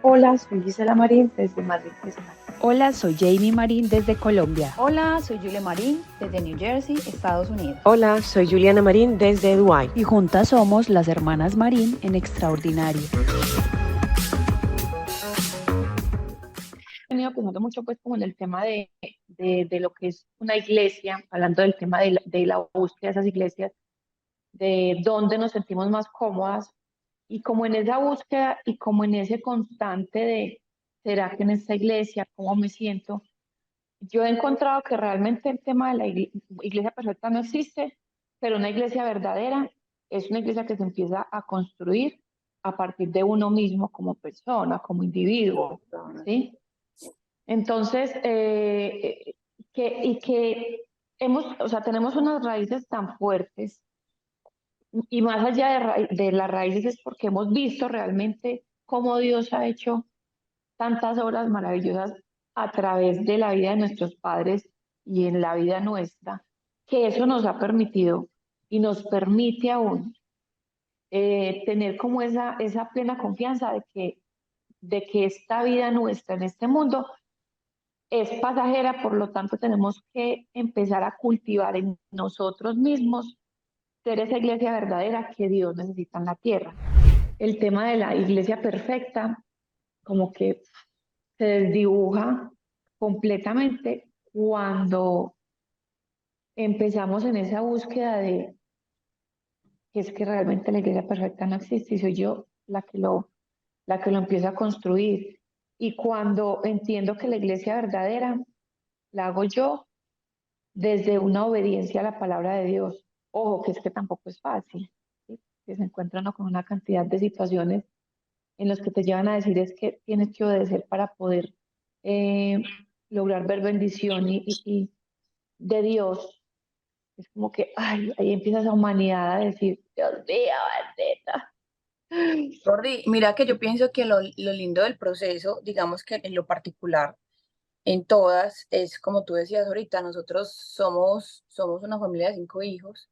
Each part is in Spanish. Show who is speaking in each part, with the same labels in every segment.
Speaker 1: Hola, soy Gisela Marín desde Madrid, España.
Speaker 2: Hola, soy Jamie Marín desde Colombia.
Speaker 3: Hola, soy Julia Marín desde New Jersey, Estados Unidos.
Speaker 4: Hola, soy Juliana Marín desde Dubái.
Speaker 2: Y juntas somos las hermanas Marín en Extraordinario.
Speaker 1: He venido pensando mucho pues como en el tema de lo que es una iglesia, hablando del tema de la búsqueda de esas iglesias, de dónde nos sentimos más cómodas y como en esa búsqueda y como en ese constante de, ¿será que en esta iglesia cómo me siento? Yo he encontrado que realmente el tema de la iglesia perfecta no existe, pero una iglesia verdadera es una iglesia que se empieza a construir a partir de uno mismo como persona, como individuo, ¿sí? Entonces, que hemos, o sea, tenemos unas raíces tan fuertes y más allá de las raíces es porque hemos visto realmente cómo Dios ha hecho tantas obras maravillosas a través de la vida de nuestros padres y en la vida nuestra, que eso nos ha permitido y nos permite aún tener como esa plena confianza de que esta vida nuestra en este mundo es pasajera, por lo tanto tenemos que empezar a cultivar en nosotros mismos ser esa iglesia verdadera que Dios necesita en la tierra. El tema de la iglesia perfecta como que se desdibuja completamente cuando empezamos en esa búsqueda de que es que realmente la iglesia perfecta no existe y soy yo la que lo empieza a construir. Y cuando entiendo que la iglesia verdadera la hago yo desde una obediencia a la palabra de Dios. Ojo, que es que tampoco es fácil, ¿sí? Que se encuentran con una cantidad de situaciones en las que te llevan a decir es que tienes que obedecer para poder eh, lograr ver bendición y de Dios. Es como que, ay, ahí empieza esa humanidad a decir, Dios mío, bendita.
Speaker 3: Jordi, mira que yo pienso que lo lindo del proceso, digamos que en lo particular, en todas, es como tú decías ahorita, nosotros somos una familia de 5 hijos,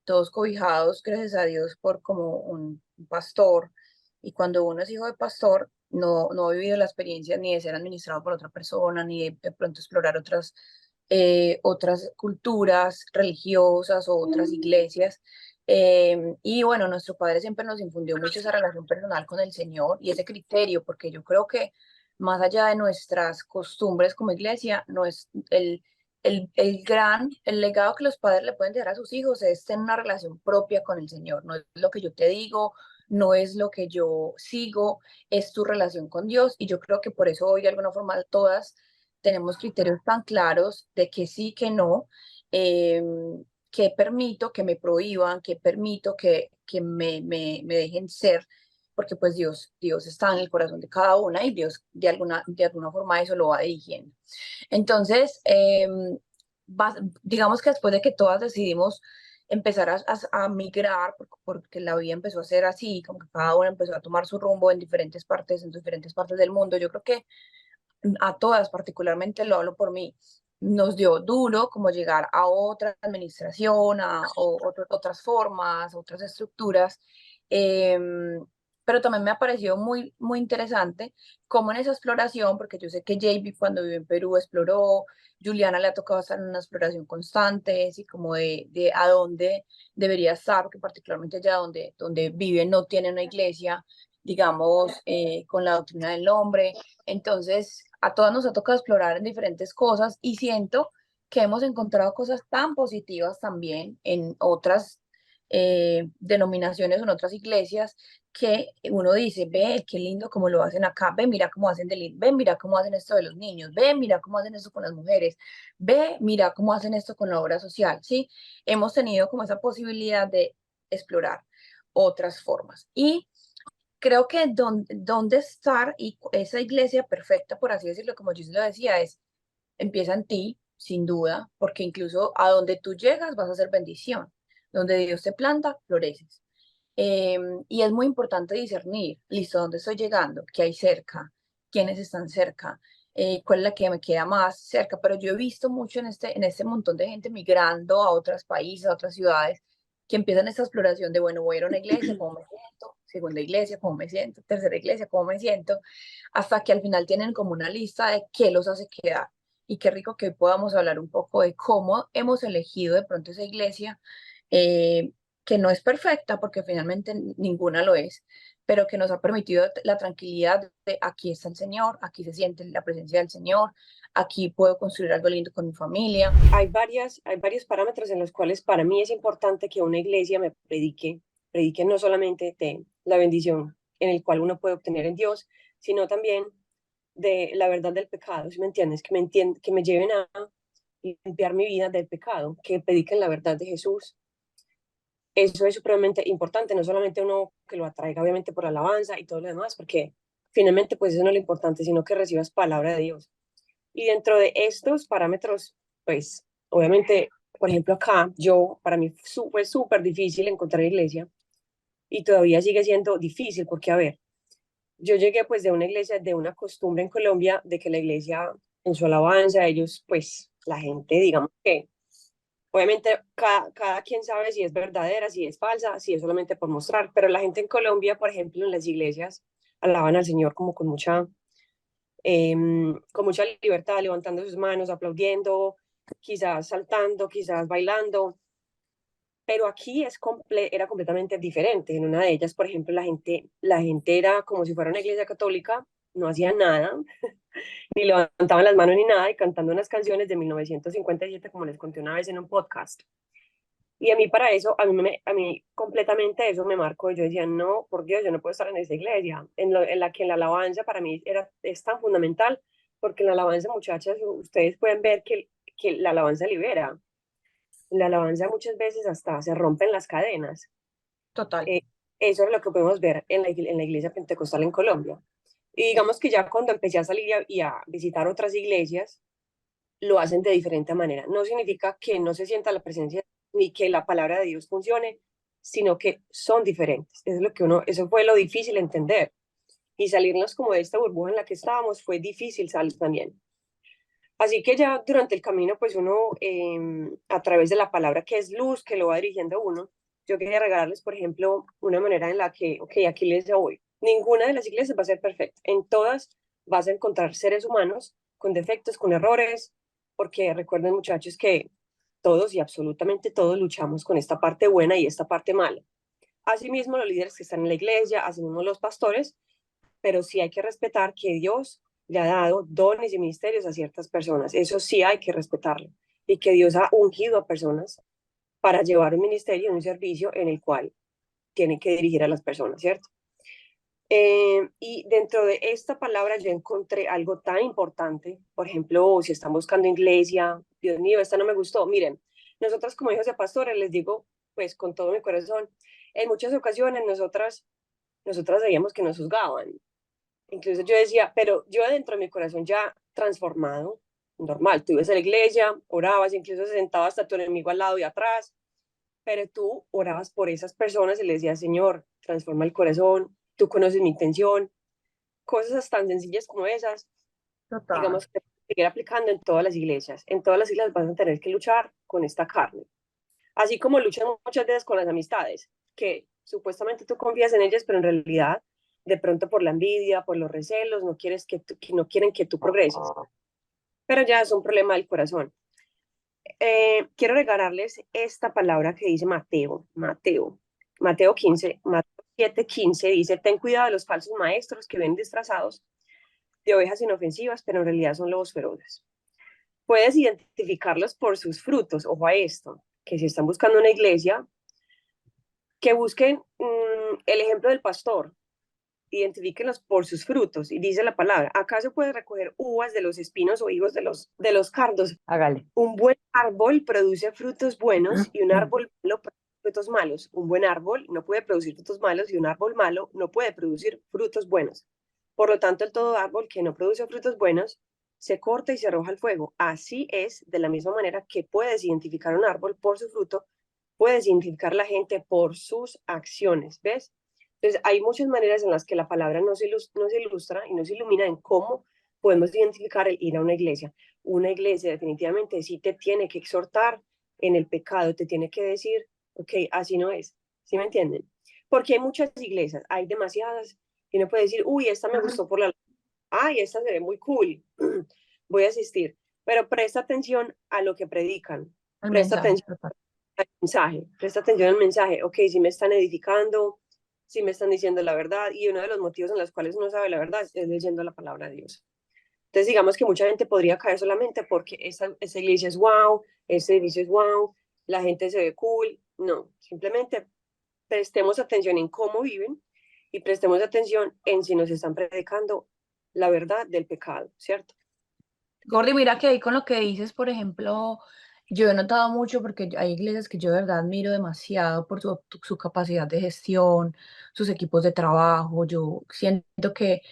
Speaker 3: todos cobijados, gracias a Dios, por como un pastor. Y cuando uno es hijo de pastor, no ha vivido la experiencia ni de ser administrado por otra persona, ni de pronto explorar otras culturas religiosas o otras iglesias. Y bueno, nuestro padre siempre nos infundió mucho esa relación personal con el Señor y ese criterio, porque yo creo que más allá de nuestras costumbres como iglesia, no es el legado que los padres le pueden dejar a sus hijos es tener una relación propia con el Señor. No es lo que yo te digo, no es lo que yo sigo, es tu relación con Dios. Y yo creo que por eso hoy de alguna forma todas tenemos criterios tan claros de que sí, que no, eh, que permito que me prohíban, que permito que me dejen ser, porque pues Dios está en el corazón de cada una y Dios de alguna forma eso lo va dirigiendo. Entonces, digamos que después de que todas decidimos empezar a migrar, porque la vida empezó a ser así, como que cada una empezó a tomar su rumbo en diferentes partes del mundo, yo creo que a todas, particularmente lo hablo por mí, nos dio duro como llegar a otra administración, otras formas, otras estructuras, em, pero también me ha parecido muy, muy interesante cómo en esa exploración, porque yo sé que JB cuando vivió en Perú exploró, Juliana le ha tocado estar en una exploración constante, así como de a dónde debería estar, porque particularmente allá donde vive no tiene una iglesia, digamos, con la doctrina del nombre. Entonces, a todas nos ha tocado explorar en diferentes cosas y siento que hemos encontrado cosas tan positivas también en otras denominaciones, en otras iglesias, que uno dice, ve, qué lindo cómo lo hacen acá, ve, mira cómo hacen ve, mira cómo hacen esto de los niños, ve, mira cómo hacen esto con las mujeres, ve, mira cómo hacen esto con la obra social, ¿sí? Hemos tenido como esa posibilidad de explorar otras formas. Y creo que donde estar y esa iglesia perfecta, por así decirlo, como yo se lo decía, empieza en ti, sin duda, porque incluso a donde tú llegas vas a ser bendición. Donde Dios te planta, floreces. Y es muy importante discernir, listo, ¿dónde estoy llegando? ¿Qué hay cerca? ¿Quiénes están cerca? ¿Cuál es la que me queda más cerca? Pero yo he visto mucho en este montón de gente migrando a otros países, a otras ciudades, que empiezan esta exploración de, bueno, voy a ir a una iglesia, ¿cómo me siento? segunda iglesia, cómo me siento, tercera iglesia, cómo me siento, hasta que al final tienen como una lista de qué los hace quedar. Y qué rico que hoy podamos hablar un poco de cómo hemos elegido de pronto esa iglesia, eh, que no es perfecta, porque finalmente ninguna lo es, pero que nos ha permitido la tranquilidad de aquí está el Señor, aquí se siente la presencia del Señor, aquí puedo construir algo lindo con mi familia.
Speaker 4: Hay varios parámetros en los cuales para mí es importante que una iglesia me predique no solamente de la bendición en el cual uno puede obtener en Dios, sino también de la verdad del pecado, ¿sí me entiendes? Que me lleven a limpiar mi vida del pecado, que prediquen la verdad de Jesús. Eso es supremamente importante, no solamente uno que lo atraiga obviamente por alabanza y todo lo demás, porque finalmente pues eso no es lo importante, sino que recibas palabra de Dios. Y dentro de estos parámetros, pues obviamente, por ejemplo acá, para mí fue súper difícil encontrar iglesia y todavía sigue siendo difícil porque, a ver, yo llegué pues de una iglesia, de una costumbre en Colombia, de que la iglesia en su alabanza, ellos pues, la gente, digamos que, obviamente cada quien sabe si es verdadera, si es falsa, si es solamente por mostrar, pero la gente en Colombia, por ejemplo, en las iglesias, alaban al Señor como con mucha libertad, levantando sus manos, aplaudiendo, quizás saltando, quizás bailando, pero aquí era completamente diferente. En una de ellas, por ejemplo, la gente era como si fuera una iglesia católica, no hacía nada, ni levantaban las manos ni nada, y cantando unas canciones de 1957, como les conté una vez en un podcast. Y a mí para eso, a mí completamente eso me marcó. Yo decía, no, por Dios, yo no puedo estar en esa iglesia, en la que la alabanza para mí es tan fundamental, porque en la alabanza, muchachas, ustedes pueden ver que la alabanza libera. En la alabanza muchas veces hasta se rompen las cadenas.
Speaker 3: Total.
Speaker 4: Eh, Eso es lo que podemos ver en la iglesia pentecostal en Colombia. Y digamos que ya cuando empecé a salir y a visitar otras iglesias, lo hacen de diferente manera. No significa que no se sienta la presencia ni que la palabra de Dios funcione, sino que son diferentes. Eso fue lo difícil entender. Y salirnos como de esta burbuja en la que estábamos fue difícil salir también. Así que ya durante el camino, pues uno, a través de la palabra que es luz, que lo va dirigiendo a uno, yo quería regalarles, por ejemplo, una manera en la que, ok, aquí les voy. Ninguna de las iglesias va a ser perfecta. En todas vas a encontrar seres humanos con defectos, con errores, porque recuerden, muchachos, que todos y absolutamente todos luchamos con esta parte buena y esta parte mala. Asimismo, los líderes que están en la iglesia, asimismo los pastores, pero sí hay que respetar que Dios le ha dado dones y ministerios a ciertas personas. Eso sí hay que respetarlo. Y que Dios ha ungido a personas para llevar un ministerio, un servicio en el cual tienen que dirigir a las personas, ¿cierto? Y dentro de esta palabra yo encontré algo tan importante. Por ejemplo, si están buscando iglesia, Dios mío, esta no me gustó. Miren, nosotras como hijos de pastores les digo, pues con todo mi corazón, en muchas ocasiones nosotras sabíamos que nos juzgaban. Incluso yo decía, pero yo dentro de mi corazón ya transformado, normal, tú ibas a la iglesia, orabas, incluso se sentaba hasta tu enemigo al lado y atrás, pero tú orabas por esas personas y le decías, Señor, transforma el corazón, tú conoces mi intención, cosas tan sencillas como esas,
Speaker 3: Total.
Speaker 4: digamos que seguir aplicando en todas las iglesias. En todas las iglesias vas a tener que luchar con esta carne, así como luchan muchas veces con las amistades, que supuestamente tú confías en ellas, pero en realidad, de pronto por la envidia, por los recelos, no quieren que tú progreses. Pero ya es un problema del corazón. Quiero regalarles esta palabra que dice Mateo 15, Mateo 7:15 dice, ten cuidado de los falsos maestros que ven disfrazados de ovejas inofensivas, pero en realidad son lobos feroces. Puedes identificarlos por sus frutos, ojo a esto, que si están buscando una iglesia, que busquen el ejemplo del pastor, identifíquenlos por sus frutos. Y dice la palabra, ¿acaso puedes recoger uvas de los espinos o higos de los cardos?
Speaker 1: Hágale.
Speaker 4: Un buen árbol produce frutos buenos y un árbol malo produce frutos malos. Un buen árbol no puede producir frutos malos y un árbol malo no puede producir frutos buenos. Por lo tanto, el todo árbol que no produce frutos buenos se corta y se arroja al fuego. Así es, de la misma manera que puedes identificar un árbol por su fruto, puedes identificar a la gente por sus acciones, ¿ves? Entonces, hay muchas maneras en las que la palabra nos ilustra y nos ilumina en cómo podemos identificar el ir a una iglesia. Una iglesia definitivamente sí te tiene que exhortar en el pecado, te tiene que decir, ok, así no es, ¿sí me entienden? porque hay muchas iglesias, hay demasiadas, y uno puede decir, uy, esta me gustó por la... Ay, esta se ve muy cool, voy a asistir. Pero presta atención a lo que predican,
Speaker 3: El
Speaker 4: presta
Speaker 3: mensaje,
Speaker 4: atención
Speaker 3: total.
Speaker 4: al mensaje, presta atención al mensaje. Ok, si me están edificando, si me están diciendo la verdad, y uno de los motivos en los cuales uno sabe la verdad es leyendo la palabra de Dios. Entonces, digamos que mucha gente podría caer solamente porque esa iglesia es wow, ese edificio es wow, la gente se ve cool. No, simplemente prestemos atención en cómo viven y prestemos atención en si nos están predicando la verdad del pecado, ¿cierto?
Speaker 3: Gordy, mira que ahí con lo que dices, por ejemplo, yo he notado mucho porque hay iglesias que yo de verdad admiro demasiado por su capacidad de gestión, sus equipos de trabajo. Yo siento que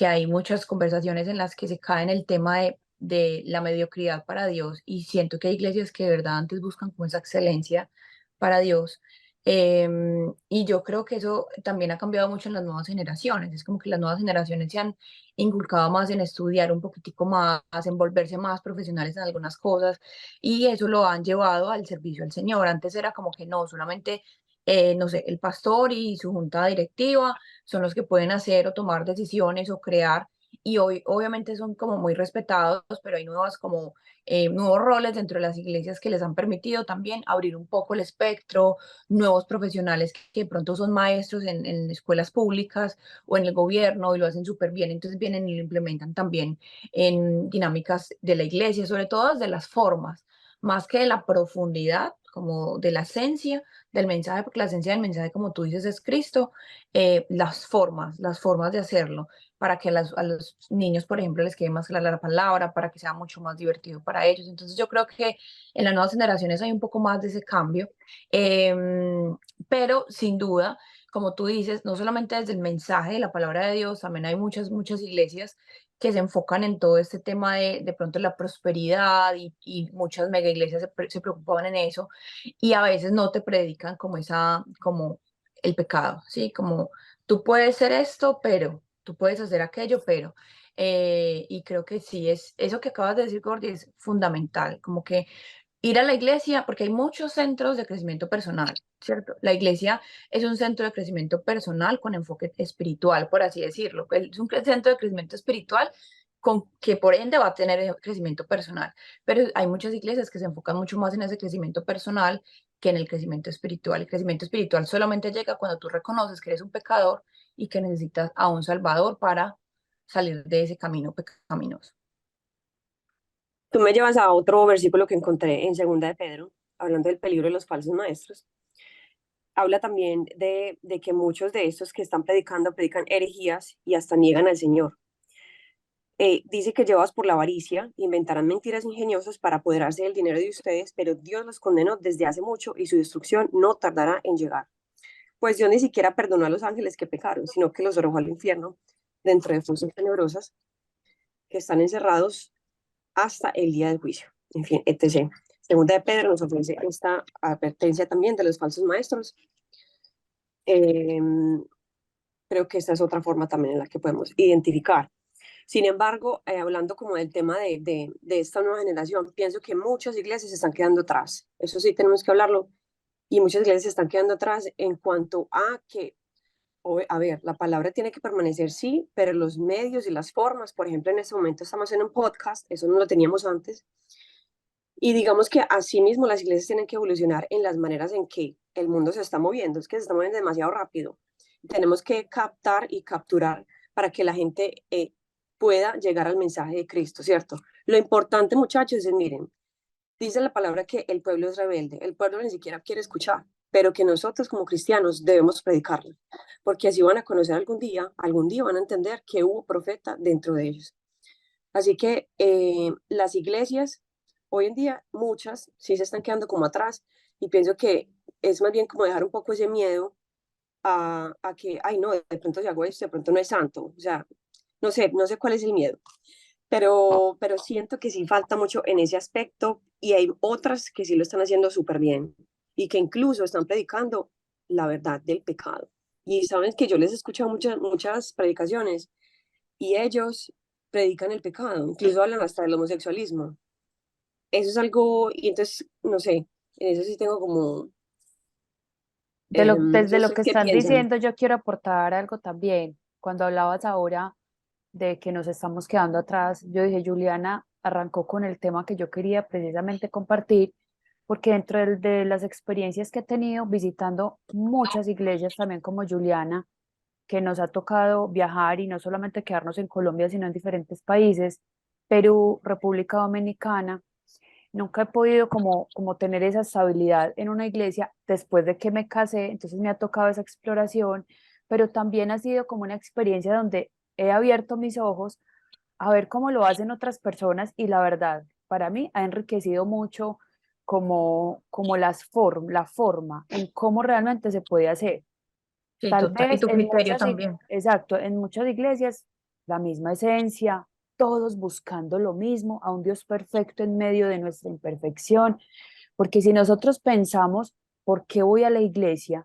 Speaker 3: hay muchas conversaciones en las que se cae en el tema de la mediocridad para Dios y siento que hay iglesias que de verdad antes buscan como esa excelencia para Dios. Y yo creo que eso también ha cambiado mucho en las nuevas generaciones. Es como que las nuevas generaciones se han inculcado más en estudiar un poquitico más, en volverse más profesionales en algunas cosas y eso lo han llevado al servicio al Señor. Antes era como que no, solamente, no sé, el pastor y su junta directiva son los que pueden hacer o tomar decisiones o crear y hoy obviamente son como muy respetados, pero hay nuevas como nuevos roles dentro de las iglesias que les han permitido también abrir un poco el espectro, nuevos profesionales que de pronto son maestros en escuelas públicas o en el gobierno y lo hacen súper bien, entonces vienen y lo implementan también en dinámicas de la iglesia, sobre todo desde las formas, más que de la profundidad, como de la esencia del mensaje, porque la esencia del mensaje, como tú dices, es Cristo, las formas de hacerlo, para que a los niños, por ejemplo, les quede más clara la palabra, para que sea mucho más divertido para ellos. Entonces yo creo que en las nuevas generaciones hay un poco más de ese cambio, pero sin duda como tú dices, no solamente desde el mensaje de la palabra de Dios, también hay muchas iglesias que se enfocan en todo este tema de pronto la prosperidad y muchas mega iglesias se preocupaban en eso y a veces no te predican como el pecado, ¿sí? Como tú puedes ser esto, pero tú puedes hacer aquello, pero. Y creo que sí, es eso que acabas de decir, Gordy, es fundamental, como que ir a la iglesia, porque hay muchos centros de crecimiento personal, ¿cierto? La iglesia es un centro de crecimiento personal con enfoque espiritual, por así decirlo. Es un centro de crecimiento espiritual con que por ende va a tener crecimiento personal. Pero hay muchas iglesias que se enfocan mucho más en ese crecimiento personal que en el crecimiento espiritual. El crecimiento espiritual solamente llega cuando tú reconoces que eres un pecador y que necesitas a un salvador para salir de ese camino pecaminoso.
Speaker 4: Tú me llevas a otro versículo que encontré en Segunda de Pedro, hablando del peligro de los falsos maestros. Habla también de que muchos de estos que están predicando predican herejías y hasta niegan al Señor. Dice que llevados por la avaricia, inventarán mentiras ingeniosas para apoderarse del dinero de ustedes, pero Dios los condenó desde hace mucho y su destrucción no tardará en llegar. Pues Dios ni siquiera perdonó a los ángeles que pecaron, sino que los arrojó al infierno dentro de fuerzas tenebrosas que están encerrados hasta el día del juicio. En fin, etc. Segunda de Pedro nos ofrece esta advertencia también de los falsos maestros. Eh, Creo que esta es otra forma también en la que podemos identificar. Sin embargo, hablando como del tema de esta nueva generación, pienso que muchas iglesias se están quedando atrás. Eso sí tenemos que hablarlo. Y muchas iglesias se están quedando atrás en cuanto a que, a ver, la palabra tiene que permanecer, sí, pero los medios y las formas, por ejemplo, en este momento estamos en un podcast, eso no lo teníamos antes, y digamos que asimismo las iglesias tienen que evolucionar en las maneras en que el mundo se está moviendo, es que se está moviendo demasiado rápido. Tenemos que captar y capturar para que la gente pueda llegar al mensaje de Cristo, ¿cierto? Lo importante, muchachos, es, miren, dice la palabra que el pueblo es rebelde, el pueblo ni siquiera quiere escuchar, pero que nosotros como cristianos debemos predicarlo, porque así van a conocer algún día van a entender que hubo profeta dentro de ellos. Así que las iglesias, hoy en día, muchas sí se están quedando como atrás y pienso que es más bien como dejar un poco ese miedo a que, ay, no, de pronto si hago esto, de pronto no es santo. O sea, no sé cuál es el miedo, pero siento que sí falta mucho en ese aspecto y hay otras que sí lo están haciendo súper bien y que incluso están predicando la verdad del pecado. Y saben que yo les he escuchado muchas predicaciones y ellos predican el pecado, incluso hablan hasta del homosexualismo. Eso es algo, y entonces, no sé, en eso sí tengo como,
Speaker 2: Desde lo
Speaker 4: ¿Ustedes
Speaker 2: que
Speaker 4: qué
Speaker 2: estás
Speaker 4: piensan?
Speaker 2: diciendo, yo quiero aportar algo también. Cuando hablabas ahora de que nos estamos quedando atrás, yo dije, Juliana arrancó con el tema que yo quería precisamente compartir, porque dentro de las experiencias que he tenido visitando muchas iglesias también como Juliana, que nos ha tocado viajar y no solamente quedarnos en Colombia, sino en diferentes países, Perú, República Dominicana. Nunca he podido como tener esa estabilidad en una iglesia después de que me casé, entonces me ha tocado esa exploración, pero también ha sido como una experiencia donde he abierto mis ojos a ver cómo lo hacen otras personas y la verdad, para mí ha enriquecido mucho como la forma en cómo realmente se puede hacer.
Speaker 3: Sí,
Speaker 2: Tal
Speaker 3: total. Y
Speaker 2: vez
Speaker 3: tu criterio también.
Speaker 2: exacto, en muchas iglesias la misma esencia, todos buscando lo mismo, a un Dios perfecto en medio de nuestra imperfección, porque si nosotros pensamos, ¿por qué voy a la iglesia?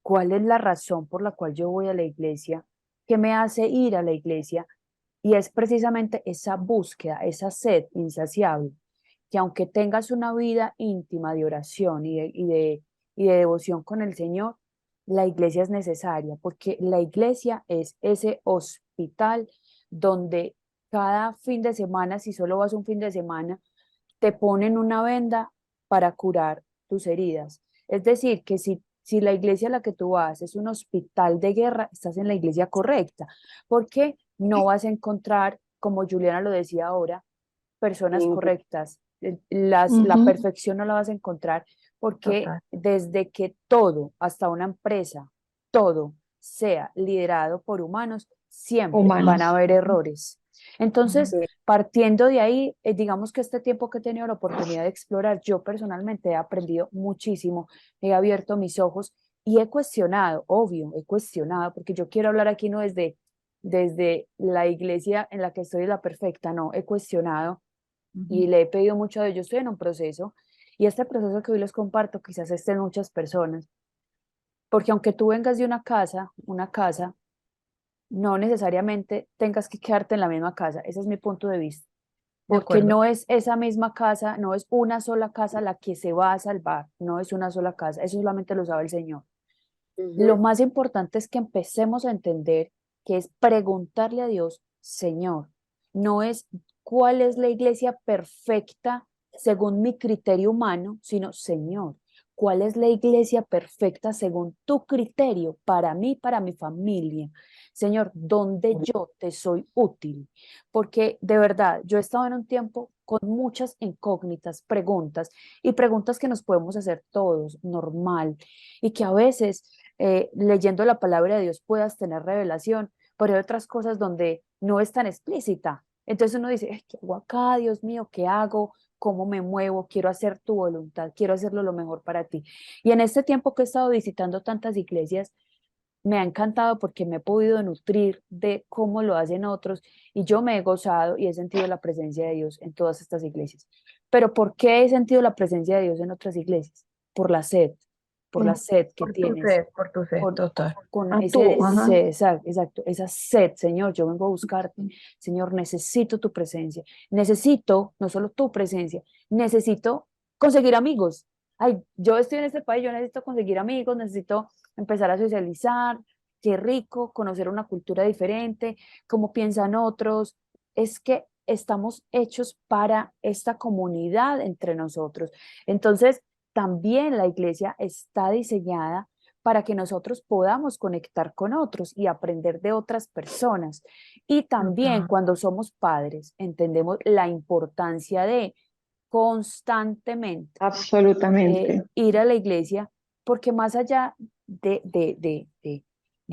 Speaker 2: ¿Cuál es la razón por la cual yo voy a la iglesia? ¿Qué me hace ir a la iglesia? Y es precisamente esa búsqueda, esa sed insaciable, que aunque tengas una vida íntima de oración y de devoción con el Señor, la iglesia es necesaria, porque la iglesia es ese hospital donde cada fin de semana, si solo vas un fin de semana, te ponen una venda para curar tus heridas. Es decir, que si la iglesia a la que tú vas es un hospital de guerra, estás en la iglesia correcta, porque no vas a encontrar, como Juliana lo decía ahora, personas
Speaker 4: Ningún-
Speaker 2: correctas. La
Speaker 1: Ujú.
Speaker 2: perfección no la vas a encontrar porque
Speaker 3: Total.
Speaker 2: desde que todo, hasta una empresa, todo sea liderado por humanos, siempre van a
Speaker 1: Humanos.
Speaker 2: haber
Speaker 1: Ujú.
Speaker 2: errores. Entonces, partiendo de ahí, digamos que este tiempo que he tenido la oportunidad de explorar, yo personalmente he aprendido muchísimo, he abierto mis ojos y he cuestionado, obvio, he cuestionado, porque yo quiero hablar aquí no desde la iglesia en la que estoy la perfecta, no, he cuestionado y
Speaker 3: Ujú.
Speaker 2: le he pedido mucho a Dios, yo estoy en un proceso y este proceso que hoy les comparto quizás esté en muchas personas, porque aunque tú vengas de una casa, no necesariamente tengas que quedarte en la misma casa, ese es mi punto de vista,
Speaker 3: De
Speaker 2: porque
Speaker 3: acuerdo.
Speaker 2: no es esa misma casa, no es una sola casa la que se va a salvar, no es una sola casa, eso solamente lo sabe el Señor. Lo
Speaker 4: Ujú.
Speaker 2: más importante es que empecemos a entender que es preguntarle a Dios, Señor, no es cuál es la iglesia perfecta según mi criterio humano, sino, Señor, cuál es la iglesia perfecta según tu criterio para mí, para mi familia. Señor, donde yo te soy útil. Porque de verdad, yo he estado en un tiempo con muchas incógnitas, preguntas y preguntas que nos podemos hacer todos, normal, y que a veces leyendo la palabra de Dios puedas tener revelación, pero hay otras cosas donde no es tan explícita. Entonces uno dice, "Ay, ¿qué hago acá, Dios mío? ¿Qué hago? ¿Cómo me muevo? Quiero hacer tu voluntad, quiero hacerlo lo mejor para ti". Y en este tiempo que he estado visitando tantas iglesias, me ha encantado porque me he podido nutrir de cómo lo hacen otros y yo me he gozado y he sentido la presencia de Dios en todas estas iglesias. Pero ¿por qué he sentido la presencia de Dios en otras iglesias? Por la sed, por la
Speaker 3: Mm.
Speaker 2: sed que tienes
Speaker 3: Por tu sed,
Speaker 2: con,
Speaker 3: total.
Speaker 2: con
Speaker 1: A
Speaker 2: ese
Speaker 1: tú, ajá.
Speaker 2: deseo, exacto, esa sed, Señor, yo vengo a buscarte, Señor, necesito tu presencia, necesito no solo tu presencia, necesito conseguir amigos. Ay, yo estoy en este país, yo necesito conseguir amigos, necesito empezar a socializar, qué rico, conocer una cultura diferente, cómo piensan otros, es que estamos hechos para esta comunidad entre nosotros. Entonces, también la iglesia está diseñada para que nosotros podamos conectar con otros y aprender de otras personas. Y también
Speaker 3: Total.
Speaker 2: cuando somos padres, entendemos la importancia de constantemente
Speaker 1: Absolutamente.
Speaker 2: ir a la iglesia, porque más allá de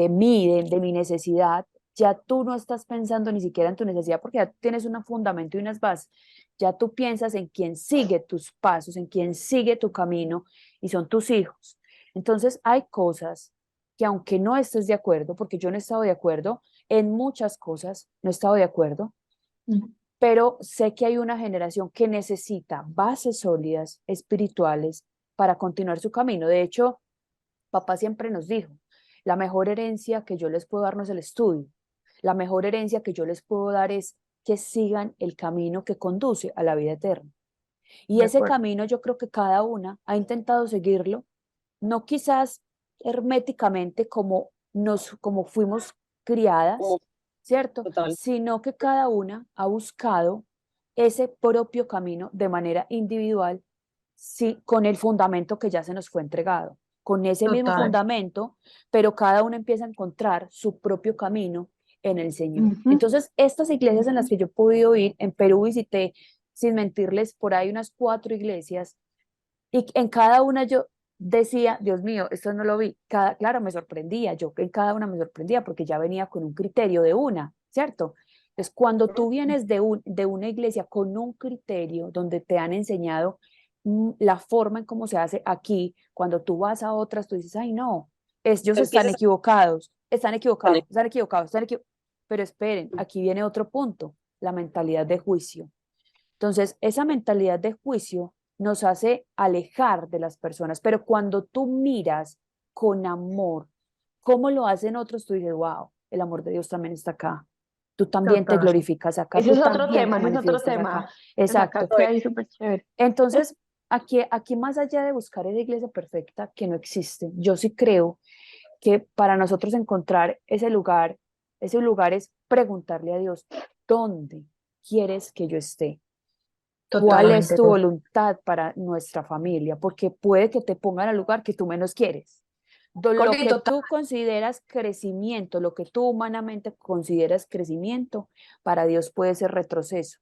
Speaker 2: mí, de mi necesidad, ya tú no estás pensando ni siquiera en tu necesidad porque ya tienes un fundamento y unas bases. Ya tú piensas en quién sigue tus pasos, en quién sigue tu camino y son tus hijos. Entonces hay cosas que aunque no estés de acuerdo, porque yo no he estado de acuerdo en muchas cosas, no he estado de acuerdo,
Speaker 1: Mm.
Speaker 2: pero sé que hay una generación que necesita bases sólidas espirituales para continuar su camino. De hecho, papá siempre nos dijo, la mejor herencia que yo les puedo dar no es el estudio, la mejor herencia que yo les puedo dar es que sigan el camino que conduce a la vida eterna. Y
Speaker 3: De
Speaker 2: ese
Speaker 3: acuerdo.
Speaker 2: camino yo creo que cada una ha intentado seguirlo, no quizás herméticamente como fuimos criadas,
Speaker 4: Como
Speaker 2: ¿cierto?
Speaker 4: total.
Speaker 2: Sino que cada una ha buscado ese propio camino de manera individual, sí, con el fundamento que ya se nos fue entregado, con ese mismo
Speaker 3: Total.
Speaker 2: fundamento, pero cada una empieza a encontrar su propio camino en el Señor.
Speaker 1: Ujú.
Speaker 2: Entonces, estas iglesias en las que yo he podido ir, en Perú visité, sin mentirles, por ahí unas 4 iglesias, y en cada una yo decía, Dios mío, esto no lo vi. Claro, me sorprendía, yo en cada una me sorprendía porque ya venía con un criterio de una, ¿cierto? Entonces, cuando tú vienes de una iglesia con un criterio donde te han enseñado la forma en cómo se hace aquí, cuando tú vas a otras, tú dices, ay, no, ellos están
Speaker 4: Empiezas
Speaker 2: equivocados, están
Speaker 4: a
Speaker 2: equivocados, están equivocados, están equivocados. Pero esperen, aquí viene otro punto, la mentalidad de juicio. Entonces, esa mentalidad de juicio nos hace alejar de las personas, pero cuando tú miras con amor cómo lo hacen otros, tú dices, wow, el amor de Dios también está acá. Tú también te
Speaker 3: Total.
Speaker 2: glorificas acá,
Speaker 1: Ese
Speaker 2: tú
Speaker 1: es otro
Speaker 2: también
Speaker 1: tema,
Speaker 2: te
Speaker 1: ese es otro
Speaker 2: manifiestas acá.
Speaker 1: tema. Que
Speaker 2: Exacto.
Speaker 1: sacaste ahí súper chévere.
Speaker 2: Entonces, aquí más allá de buscar esa iglesia perfecta que no existe, yo sí creo que para nosotros encontrar ese lugar es preguntarle a Dios, ¿dónde quieres que yo esté? ¿Cuál es
Speaker 3: Totalmente.
Speaker 2: tu voluntad para nuestra familia? Porque puede que te pongan al lugar que tú menos quieres. Lo
Speaker 3: Gordi,
Speaker 2: que
Speaker 3: total.
Speaker 2: tú consideras crecimiento, lo que tú humanamente consideras crecimiento, para Dios puede ser retroceso.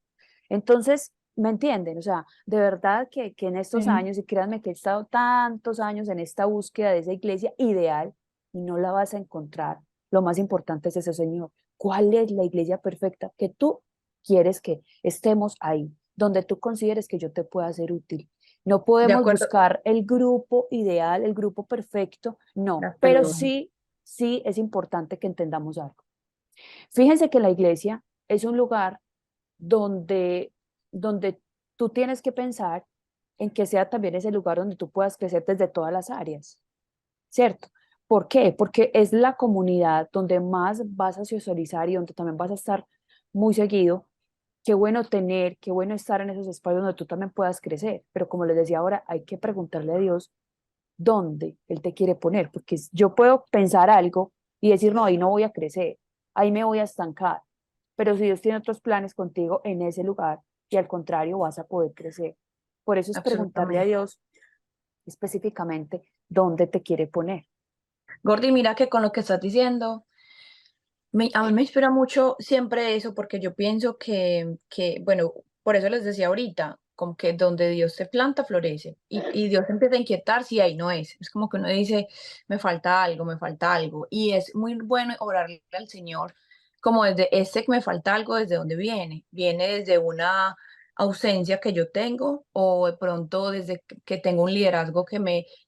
Speaker 2: Entonces, ¿me entienden? O sea, de verdad que en estos
Speaker 1: Sí.
Speaker 2: años, y créanme que he estado tantos años en esta búsqueda de esa iglesia ideal y no la vas a encontrar. Lo más importante es ese, Señor. ¿Cuál es la iglesia perfecta que tú quieres que estemos ahí, donde tú consideres que yo te pueda ser útil? No
Speaker 3: De
Speaker 2: podemos
Speaker 3: acuerdo.
Speaker 2: buscar el grupo ideal, el grupo perfecto, no, pero
Speaker 3: No.
Speaker 2: sí es importante que entendamos algo. Fíjense que la iglesia es un lugar donde, donde tú tienes que pensar en que sea también ese lugar donde tú puedas crecer desde todas las áreas, ¿cierto? ¿Por qué? Porque es la comunidad donde más vas a socializar y donde también vas a estar muy seguido. Qué bueno tener, qué bueno estar en esos espacios donde tú también puedas crecer, pero como les decía ahora, hay que preguntarle a Dios dónde Él te quiere poner, porque yo puedo pensar algo y decir, no, ahí no voy a crecer, ahí me voy a estancar, pero si Dios tiene otros planes contigo en ese lugar y al contrario vas a poder crecer. Por eso es preguntarle a
Speaker 3: Absolutamente.
Speaker 2: Dios específicamente dónde te quiere poner.
Speaker 3: Gordi, mira que con lo que estás diciendo, a mí me inspira mucho siempre eso, porque yo pienso bueno, por eso les decía ahorita, como que donde Dios te planta, florece. Y Dios empieza a inquietar si ahí no es. Es como que uno dice, me falta algo, me falta algo. Y es muy bueno orarle al Señor, como desde ese que me falta algo, ¿desde dónde viene? Viene desde una ausencia que yo tengo, o de pronto desde que tengo un liderazgo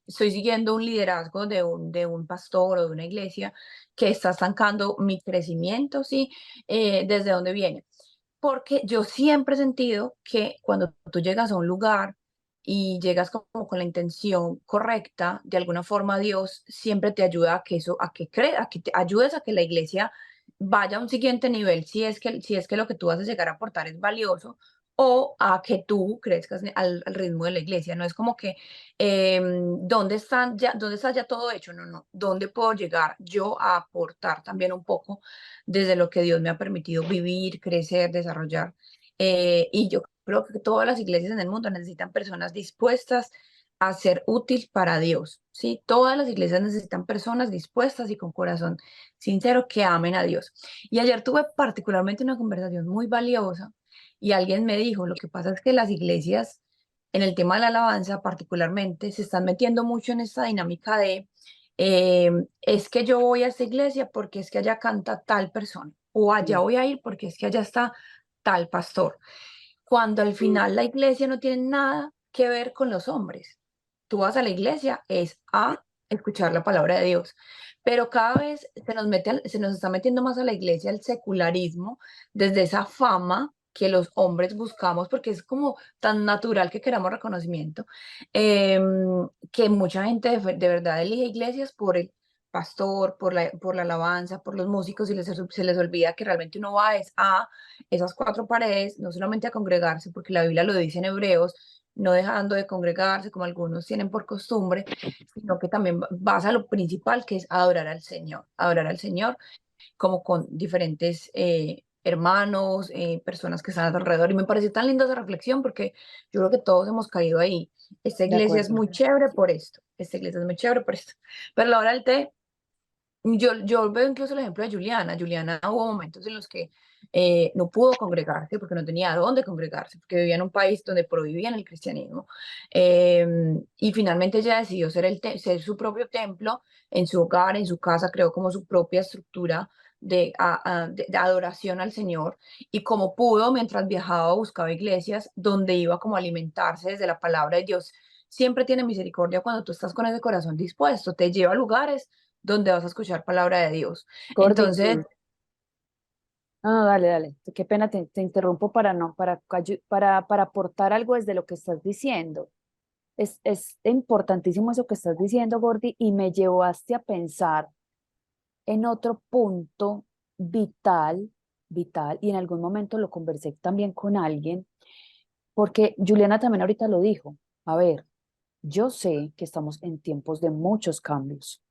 Speaker 3: estoy siguiendo un liderazgo de un pastor o de una iglesia que está estancando mi crecimiento, ¿sí? ¿Desde dónde viene? Porque yo siempre he sentido que cuando tú llegas a un lugar y llegas como con la intención correcta, de alguna forma Dios siempre te ayuda a que eso, a que te ayudes a que la iglesia vaya a un siguiente nivel, si es que lo que tú vas a llegar a aportar es valioso, o a que tú crezcas al ritmo de la iglesia. No es como que ¿dónde está ya todo hecho? No, no. ¿Dónde puedo llegar yo a aportar también un poco desde lo que Dios me ha permitido vivir, crecer, desarrollar? Y yo creo que todas las iglesias en el mundo necesitan personas dispuestas a ser útil para Dios, ¿sí? Todas las iglesias necesitan personas dispuestas y con corazón sincero que amen a Dios. Y ayer tuve particularmente una conversación muy valiosa y alguien me dijo, lo que pasa es que las iglesias en el tema de la alabanza particularmente, se están metiendo mucho en esta dinámica de, es que yo voy a esta iglesia porque es que allá canta tal persona, o allá voy a ir porque es que allá está tal pastor, cuando al final la iglesia no tiene nada que ver con los hombres. Tú vas a la iglesia es a escuchar la palabra de Dios, pero cada vez se nos está metiendo más a la iglesia el secularismo desde esa fama que los hombres buscamos, porque es como tan natural que queramos reconocimiento, que mucha gente de verdad elige iglesias por el pastor, por la alabanza, por los músicos, y se les olvida que realmente uno va es a esas 4 paredes, no solamente a congregarse, porque la Biblia lo dice en Hebreos, no dejando de congregarse como algunos tienen por costumbre, sino que también vas a lo principal, que es adorar al Señor como con diferentes hermanos, personas que están a tu alrededor. Y me pareció tan linda esa reflexión porque yo creo que todos hemos caído ahí. Esta
Speaker 2: De
Speaker 3: iglesia es
Speaker 2: acuerdo.
Speaker 3: muy chévere por esto, esta iglesia es muy chévere por esto. Pero a la hora del té, yo veo incluso el ejemplo de Juliana. Juliana hubo momentos en los que no pudo congregarse porque no tenía dónde congregarse, porque vivía en un país donde prohibían el cristianismo. Y finalmente ella decidió ser su propio templo en su hogar, en su casa, creó como su propia estructura de adoración al Señor. Y como pudo, mientras viajaba, buscaba iglesias donde iba como a alimentarse desde la palabra de Dios. Siempre tiene misericordia cuando tú estás con ese corazón dispuesto, te lleva a lugares donde vas a escuchar palabra de Dios.
Speaker 2: Gordy,
Speaker 3: Entonces,
Speaker 2: no, dale, dale. Qué pena, te interrumpo para no, para aportar algo desde lo que estás diciendo. Es importantísimo eso que estás diciendo, Gordy, y me llevaste a pensar en otro punto vital, vital, y en algún momento lo conversé también con alguien, porque Juliana también ahorita lo dijo. A ver, yo sé que estamos en tiempos de muchos cambios.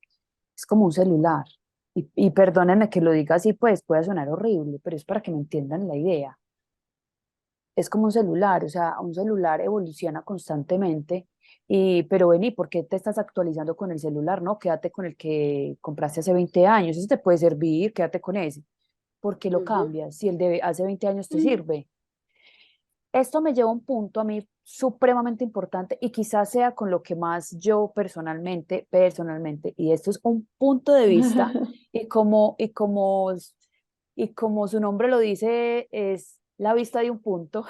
Speaker 2: Es como un celular. Y perdónenme que lo diga así, pues puede sonar horrible, pero es para que me entiendan la idea. Es como un celular, o sea, un celular evoluciona constantemente. Pero vení, ¿por qué te estás actualizando con el celular? No, quédate con el que compraste hace 20 años, ese te puede servir, quédate con ese. ¿Por qué lo
Speaker 4: Ujú.
Speaker 2: cambias si el de hace 20 años te sirve? Esto me lleva a un punto a mí supremamente importante y quizás sea con lo que más yo personalmente, y esto es un punto de vista y como su nombre lo dice, es la vista de un punto.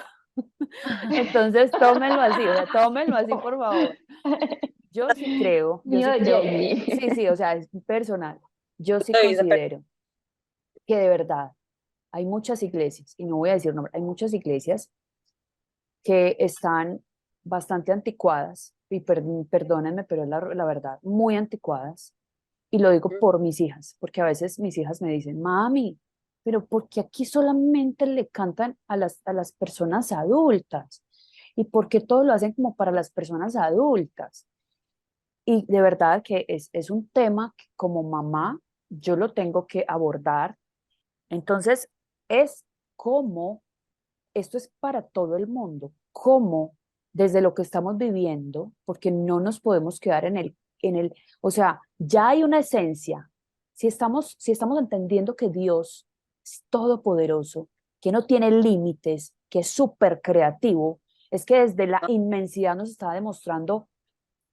Speaker 2: Entonces tómenlo así, o sea, tómenlo así, por favor. Yo sí creo, yo
Speaker 1: Mío
Speaker 2: sí
Speaker 1: de
Speaker 2: creo,
Speaker 1: Jamie.
Speaker 2: sí, sí, o sea, es personal. Yo sí
Speaker 4: Lo dice,
Speaker 2: considero que de verdad hay muchas iglesias, y no voy a decir nombre, hay muchas iglesias que están bastante anticuadas, y perdónenme, pero es la verdad, muy anticuadas. Y lo digo
Speaker 4: ujú.
Speaker 2: por mis hijas, porque a veces mis hijas me dicen, mami, pero ¿por qué aquí solamente le cantan a las personas adultas? ¿Y por qué todo lo hacen como para las personas adultas? Y de verdad que es un tema que como mamá yo lo tengo que abordar. Entonces, es como esto es para todo el mundo, cómo desde lo que estamos viviendo, porque no nos podemos quedar o sea, ya hay una esencia. Si estamos entendiendo que Dios es todopoderoso, que no tiene límites, que es súper creativo, es que desde la inmensidad nos está demostrando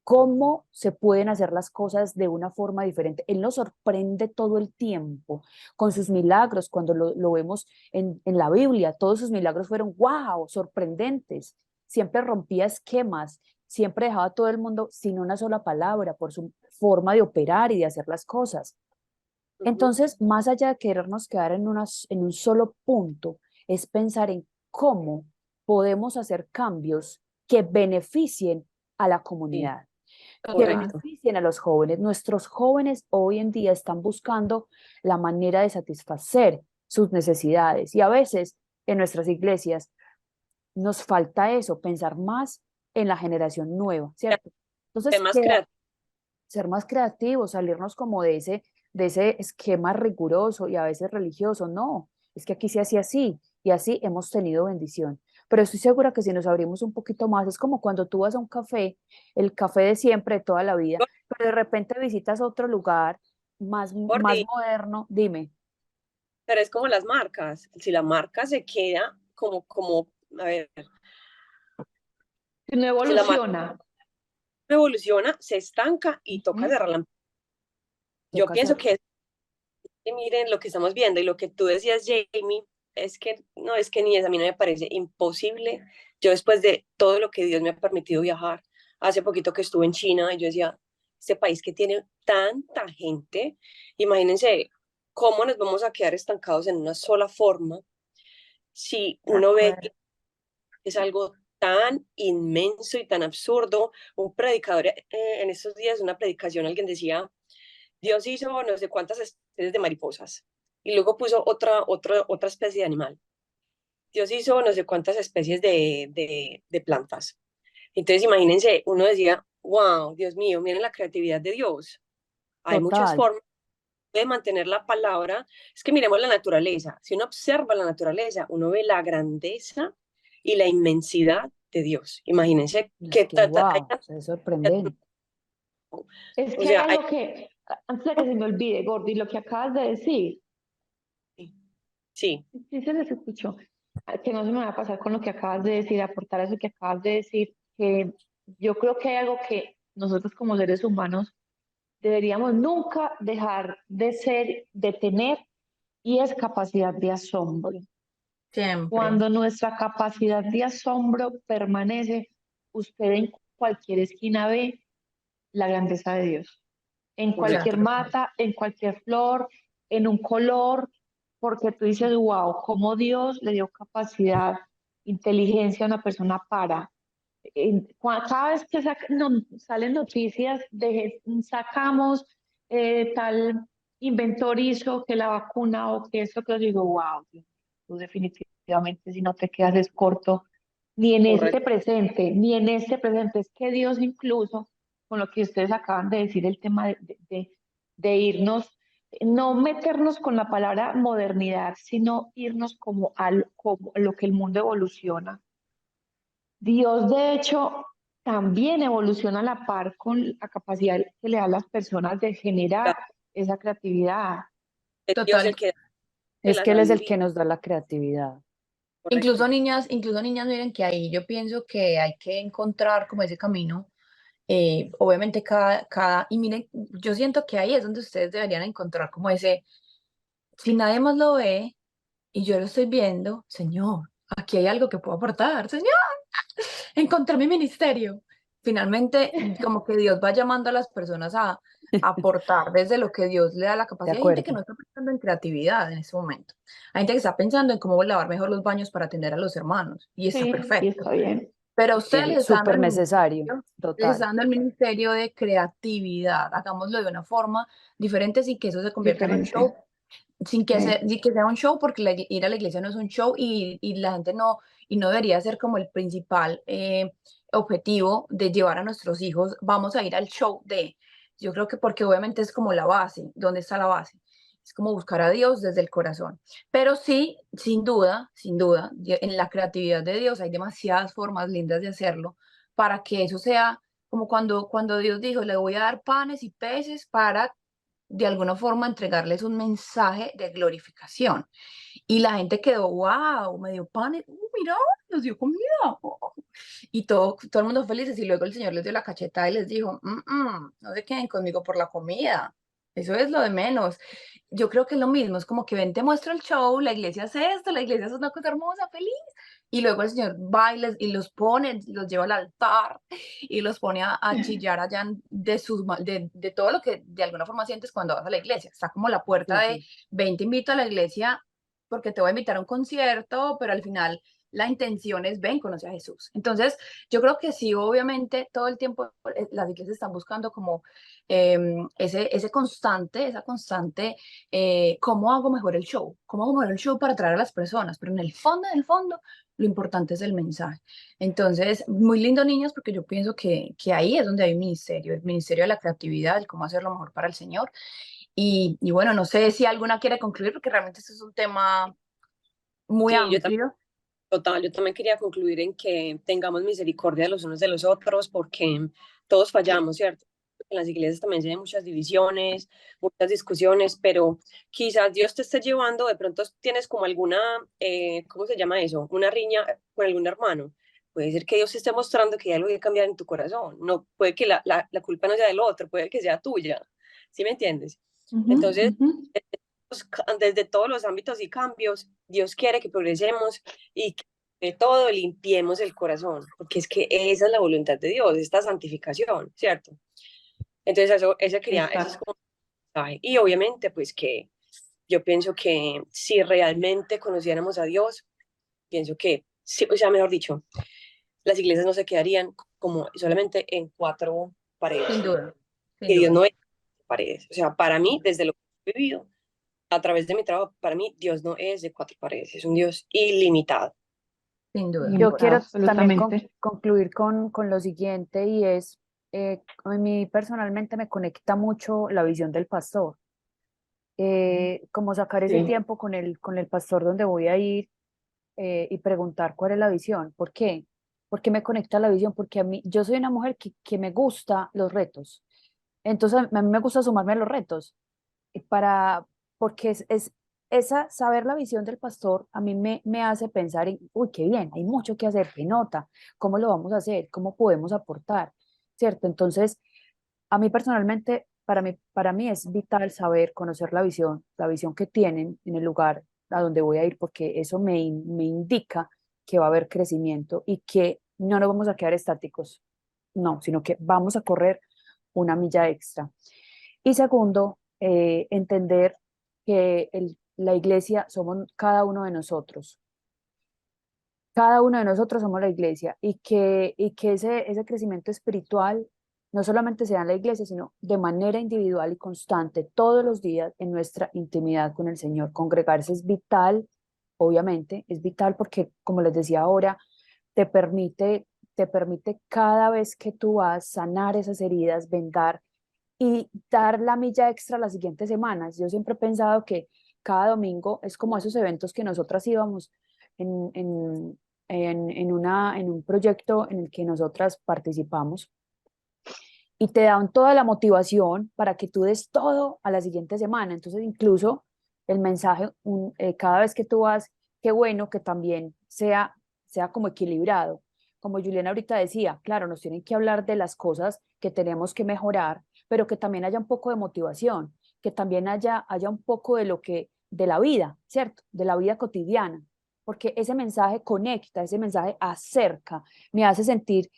Speaker 2: cómo se pueden hacer las cosas de una forma diferente. Él nos sorprende todo el tiempo con sus milagros, cuando lo vemos en la Biblia, todos sus milagros fueron, wow, sorprendentes. Siempre rompía esquemas, siempre dejaba a todo el mundo sin una sola palabra por su forma de operar y de hacer las cosas.
Speaker 4: Ujú.
Speaker 2: Entonces, más allá de querernos quedar en un solo punto, es pensar en cómo podemos hacer cambios que beneficien a la
Speaker 4: Sí,
Speaker 2: comunidad, que
Speaker 3: total.
Speaker 4: correcto.
Speaker 2: beneficien a los jóvenes. Nuestros jóvenes hoy en día están buscando la manera de satisfacer sus necesidades y a veces en nuestras iglesias nos falta eso, pensar más en la generación nueva, ¿cierto? Entonces,
Speaker 4: Temas creativos.
Speaker 2: ser más creativos, salirnos como de ese esquema riguroso y a veces religioso. No, es que aquí se hace así y así hemos tenido bendición. Pero estoy segura que si nos abrimos un poquito más, es como cuando tú vas a un café, el café de siempre, de toda la vida, pero de repente visitas otro lugar más moderno, dime.
Speaker 4: Pero es como las marcas. Si la marca se queda a ver,
Speaker 1: No
Speaker 4: si la marca
Speaker 1: evoluciona.
Speaker 4: evoluciona, se estanca y toca
Speaker 2: Ujú.
Speaker 4: cerrarla. Yo
Speaker 2: Toca
Speaker 4: pienso
Speaker 2: hacer.
Speaker 4: que miren lo que estamos viendo y lo que tú decías, Jamie, es que no, es que ni es, a mí no me parece imposible. Yo después de todo lo que Dios me ha permitido viajar, hace poquito que estuve en China y yo decía, este país que tiene tanta gente, imagínense cómo nos vamos a quedar estancados en una sola forma si
Speaker 2: De
Speaker 4: uno ve
Speaker 2: acuerdo.
Speaker 4: que es algo tan inmenso y tan absurdo. Un predicador en estos días, una predicación, alguien decía, Dios hizo no sé cuántas especies de mariposas y luego puso otra especie de animal. Dios hizo no sé cuántas especies de plantas. Entonces, imagínense, uno decía, wow, Dios mío, miren la creatividad de Dios. Hay muchas
Speaker 2: Total.
Speaker 4: formas de mantener la palabra. Es que miremos la naturaleza. Si uno observa la naturaleza, uno ve la grandeza y la inmensidad de Dios. Imagínense
Speaker 2: Es
Speaker 4: que
Speaker 2: que wow, o sea, es sorprendente.
Speaker 1: Es
Speaker 4: o
Speaker 1: que
Speaker 4: sea,
Speaker 1: hay algo que, antes de que se me olvide, Gordy, lo que acabas de decir,
Speaker 4: sí,
Speaker 1: sí se les escuchó, que no se me va a pasar con lo que acabas de decir, aportar eso que acabas de decir, que yo creo que hay algo que nosotros como seres humanos deberíamos nunca dejar de ser, de tener, y es capacidad de asombro.
Speaker 3: Siempre.
Speaker 1: Cuando nuestra capacidad de asombro permanece, usted en cualquier esquina ve la grandeza de Dios. En cualquier
Speaker 4: correcto.
Speaker 3: Exacto.
Speaker 1: mata, en cualquier flor, en un color, porque tú dices, wow, cómo Dios le dio capacidad, inteligencia a una persona para. Cada vez que salen noticias de sacamos tal inventor hizo que la vacuna o que eso, que yo digo, wow, tú definitivamente si no te quedas es corto, ni en este
Speaker 4: Correcto.
Speaker 1: presente, ni en este presente. Es que Dios incluso, con lo que ustedes acaban de decir, el tema de irnos, no meternos con la palabra modernidad, sino irnos como a lo que el mundo evoluciona. Dios, de hecho, también evoluciona a la par con la capacidad que le da a las personas de generar esa creatividad.
Speaker 4: Es Dios el
Speaker 3: Total.
Speaker 4: que da
Speaker 2: Es
Speaker 4: la
Speaker 2: que Él es el
Speaker 4: sabiduría,
Speaker 2: que nos da la creatividad.
Speaker 4: correcto.
Speaker 3: Incluso niñas, miren que ahí yo pienso que hay que encontrar como ese camino. Obviamente y miren, yo siento que ahí es donde ustedes deberían encontrar como ese, si nadie más lo ve y yo lo estoy viendo, Señor, aquí hay algo que puedo aportar, Señor, encontré mi ministerio. Finalmente, como que Dios va llamando a las personas a aportar desde lo que Dios le da la
Speaker 2: De
Speaker 3: capacidad. Hay gente que
Speaker 2: acuerdo.
Speaker 3: no está pensando en creatividad en ese momento. Hay gente que está pensando en cómo lavar mejor los baños para atender a los hermanos y está
Speaker 1: Sí, y
Speaker 3: perfecto.
Speaker 1: está bien.
Speaker 3: Pero a ustedes les está dando
Speaker 2: Súper
Speaker 3: el
Speaker 2: necesario.
Speaker 3: ministerio, les está
Speaker 2: Total.
Speaker 3: dando el ministerio de creatividad. Hagámoslo de una forma diferente sin que eso se convierta en un show,
Speaker 1: Diferente. Sí.
Speaker 3: sin que sea un show, porque ir a la iglesia no es un show y la gente no, y no debería ser como el principal objetivo de llevar a nuestros hijos. Vamos a ir al show de. Yo creo que porque obviamente es como la base. ¿Dónde está la base? Es como buscar a Dios desde el corazón. Pero sí, sin duda, en la creatividad de Dios hay demasiadas formas lindas de hacerlo para que eso sea como cuando Dios dijo, le voy a dar panes y peces para de alguna forma entregarles un mensaje de glorificación. Y la gente quedó, wow, me dio panes, mira, nos dio comida. Oh". Y todo el mundo felices. Y luego el Señor les dio la cachetada y les dijo, no se queden conmigo por la comida. Eso es lo de menos. Yo creo que es lo mismo, es como que ven, te muestro el show, la iglesia hace esto, la iglesia es una cosa hermosa, feliz. Y luego el Señor va y los pone, los lleva al altar y los pone a chillar allá de todo lo que de alguna forma sientes cuando vas a la iglesia. Está como la puerta de,
Speaker 2: Ujú.
Speaker 3: ven, te invito a la iglesia porque te voy a invitar a un concierto, pero al final la intención es, ven, conoce a Jesús. Entonces, yo creo que sí, obviamente, todo el tiempo las iglesias están buscando como esa constante, ¿cómo hago mejor el show? ¿Cómo hago mejor el show para atraer a las personas? Pero en el fondo, lo importante es el mensaje. Entonces, muy lindo, niños, porque yo pienso que ahí es donde hay un ministerio, el ministerio de la creatividad, el cómo hacerlo mejor para el Señor. Y bueno, no sé si alguna quiere concluir, porque realmente este es un tema muy
Speaker 4: Sí, yo también,
Speaker 3: amplio.
Speaker 4: total, yo también quería concluir en que tengamos misericordia los unos de los otros porque todos fallamos, ¿cierto? En las iglesias también se ven muchas divisiones, muchas discusiones, pero quizás Dios te esté llevando, de pronto tienes como alguna, ¿cómo se llama eso? Una riña con algún hermano. Puede ser que Dios te esté mostrando que hay algo que cambiar en tu corazón. No, puede que la culpa no sea del otro, puede que sea tuya. ¿Sí me entiendes?
Speaker 1: Ujú,
Speaker 4: Entonces,
Speaker 1: ujú.
Speaker 4: desde todos los ámbitos y cambios, Dios quiere que progresemos y que de todo limpiemos el corazón, porque es que esa es la voluntad de Dios, esta santificación, ¿cierto? Entonces, eso es
Speaker 1: Exacto.
Speaker 4: como un mensaje. Y obviamente, pues que yo pienso que si realmente conociéramos a Dios, pienso que, sí, o sea, mejor dicho, las iglesias no se quedarían como solamente en cuatro
Speaker 3: Sin
Speaker 4: paredes,
Speaker 3: duda, sin
Speaker 4: que Dios
Speaker 3: duda.
Speaker 4: no es paredes. O sea, para mí, desde lo que he vivido, a través de mi trabajo, para mí Dios no es de cuatro paredes, es un Dios ilimitado.
Speaker 3: Sin duda.
Speaker 2: Yo quiero también
Speaker 1: absolutamente.
Speaker 2: concluir con lo siguiente y es, a mí personalmente me conecta mucho la visión del pastor. Como sacar ese
Speaker 1: Sí,
Speaker 2: tiempo con el pastor donde voy a ir y preguntar cuál es la visión. ¿Por qué? ¿Por qué me conecta la visión? Porque a mí, yo soy una mujer que me gusta los retos. Entonces, a mí me gusta sumarme a los retos para, porque es esa, saber la visión del pastor a mí me hace pensar en, uy, qué bien, hay mucho que hacer, qué nota, cómo lo vamos a hacer, cómo podemos aportar, ¿cierto? Entonces, a mí personalmente, para mí es vital saber, conocer la visión que tienen en el lugar a donde voy a ir, porque eso me indica que va a haber crecimiento y que no nos vamos a quedar estáticos, no, sino que vamos a correr una milla extra. Y segundo, entender que la iglesia somos cada uno de nosotros. Cada uno de nosotros somos la iglesia y que ese crecimiento espiritual no solamente sea en la iglesia, sino de manera individual y constante, todos los días en nuestra intimidad con el Señor. Congregarse es vital, obviamente, es vital porque, como les decía ahora, te permite, te permite cada vez que tú vas sanar esas heridas, vendar y dar la milla extra las siguientes semanas. Yo siempre he pensado que cada domingo es como esos eventos que nosotras íbamos en, en, en un proyecto en el que nosotras participamos y te dan toda la motivación para que tú des todo a la siguiente semana. Entonces, incluso el mensaje, cada vez que tú vas, qué bueno que también sea como equilibrado. Como Juliana ahorita decía, claro, nos tienen que hablar de las cosas que tenemos que mejorar, pero que también haya un poco de motivación, que también haya un poco de lo que, de la vida, ¿cierto? De la vida cotidiana, porque ese mensaje conecta, ese mensaje acerca, me hace sentir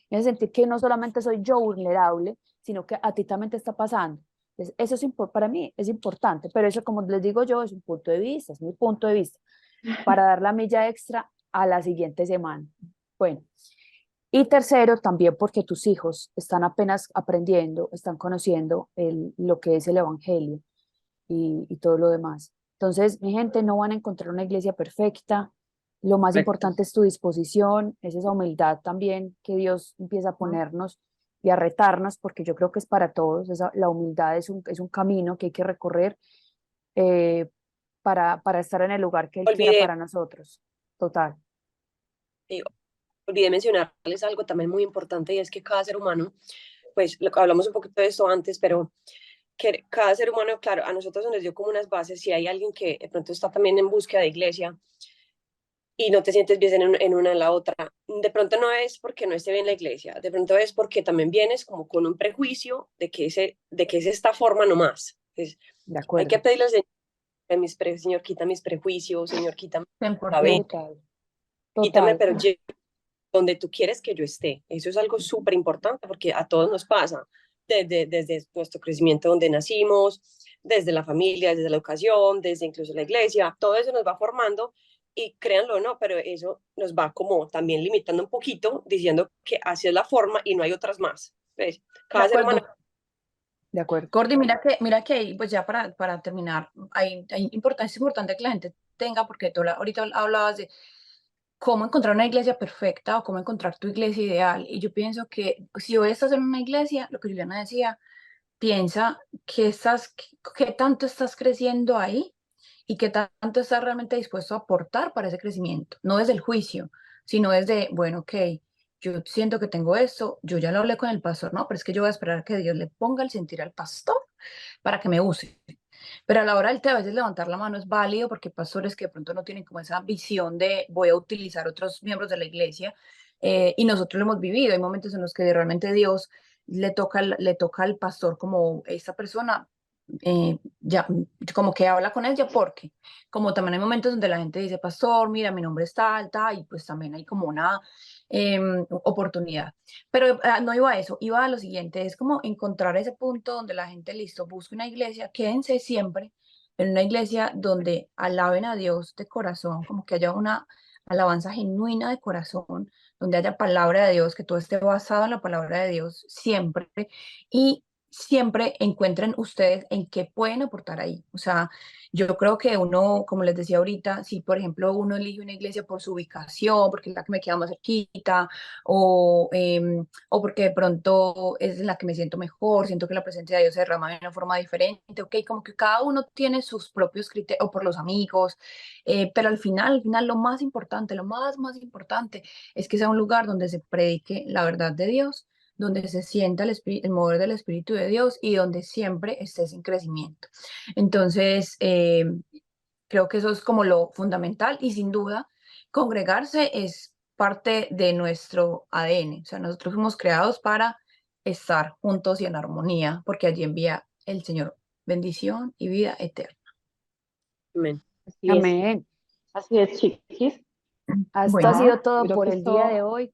Speaker 2: que no solamente soy yo vulnerable, sino que a ti también te está pasando. Entonces, eso es para mí es importante, pero eso, como les digo yo, es un punto de vista, es mi punto de vista, para dar la milla extra a la siguiente semana. Bueno, y tercero, también porque tus hijos están apenas aprendiendo, están conociendo lo que es el Evangelio y todo lo demás. Entonces, mi gente, no van a encontrar una iglesia perfecta. Lo más
Speaker 4: Correcto.
Speaker 2: importante es tu disposición, es esa humildad también que Dios empieza a ponernos y a retarnos, porque yo creo que es para todos. La humildad es un camino que hay que recorrer eh, para estar en el lugar que Él quiera
Speaker 4: Olvidé,
Speaker 2: para nosotros. Total,
Speaker 4: eh, olvidé mencionarles algo también muy importante y es que cada ser humano, pues hablamos un poquito de esto antes, pero que cada ser humano, claro, a nosotros nos dio como unas bases. Si hay alguien que de pronto está también en búsqueda de iglesia y no te sientes bien en una en la otra, de pronto no es porque no esté bien la iglesia, de pronto es porque también vienes como con un prejuicio de que es esta forma nomás. Entonces,
Speaker 2: de
Speaker 4: hay que
Speaker 2: acuerdo.
Speaker 4: pedirle al Señor, Señor, quita mis prejuicios, Señor, quítame, ¿sabe?
Speaker 3: 100%.
Speaker 2: Total,
Speaker 4: Quítame,
Speaker 2: total.
Speaker 4: pero donde tú quieres que yo esté. Eso es algo súper importante porque a todos nos pasa, desde nuestro crecimiento donde nacimos, desde la familia, desde la educación, desde incluso la iglesia, todo eso nos va formando y créanlo o no, pero eso nos va como también limitando un poquito, diciendo que así es la forma y no hay otras más. ¿Ves?
Speaker 3: De
Speaker 4: Cada ser humano,
Speaker 3: acuerdo.
Speaker 2: De acuerdo.
Speaker 3: Cordy, mira que ahí, pues ya para terminar, es importante que la gente tenga, porque tú ahorita hablabas de cómo encontrar una iglesia perfecta o cómo encontrar tu iglesia ideal. Y yo pienso que si hoy estás en una iglesia, lo que Juliana decía, piensa qué tanto estás creciendo ahí y qué tanto estás realmente dispuesto a aportar para ese crecimiento, no desde el juicio, sino desde, bueno, ok, yo siento que tengo esto, yo ya lo hablé con el pastor, no, pero es que yo voy a esperar que Dios le ponga el sentir al pastor para que me use. Pero a la hora del té, a veces levantar la mano es válido porque hay pastores que de pronto no tienen como esa visión de voy a utilizar otros miembros de la iglesia y nosotros lo hemos vivido. Hay momentos en los que realmente Dios le toca al pastor como esta persona, ya, como que habla con ella porque como también hay momentos donde la gente dice, pastor, mira, mi nombre está alta y pues también hay como una oportunidad. Pero no iba a eso, iba a lo siguiente, es como encontrar ese punto donde la gente, listo, busque una iglesia, quédense siempre en una iglesia donde alaben a Dios de corazón, como que haya una alabanza genuina de corazón, donde haya palabra de Dios, que todo esté basado en la palabra de Dios siempre, y siempre encuentren ustedes en qué pueden aportar ahí. O sea, yo creo que uno, como les decía ahorita, si por ejemplo uno elige una iglesia por su ubicación, porque es la que me queda más cerquita, o porque de pronto es la que me siento mejor, siento que la presencia de Dios se derrama de una forma diferente, ok, como que cada uno tiene sus propios criterios, o por los amigos, pero al final lo más importante, más importante es que sea un lugar donde se predique la verdad de Dios, donde se sienta el mover del Espíritu de Dios y donde siempre estés en crecimiento. Entonces, creo que eso es como lo fundamental y sin duda, congregarse es parte de nuestro ADN. O sea, nosotros fuimos creados para estar juntos y en armonía, porque allí envía el Señor bendición y vida eterna.
Speaker 4: Amén.
Speaker 1: Así es,
Speaker 2: Amén.
Speaker 1: así es, chiquis.
Speaker 2: Esto ha
Speaker 3: Bueno,
Speaker 2: sido
Speaker 1: Nada,
Speaker 2: todo
Speaker 1: creo
Speaker 2: por
Speaker 1: que
Speaker 2: el día de
Speaker 1: esto
Speaker 2: hoy.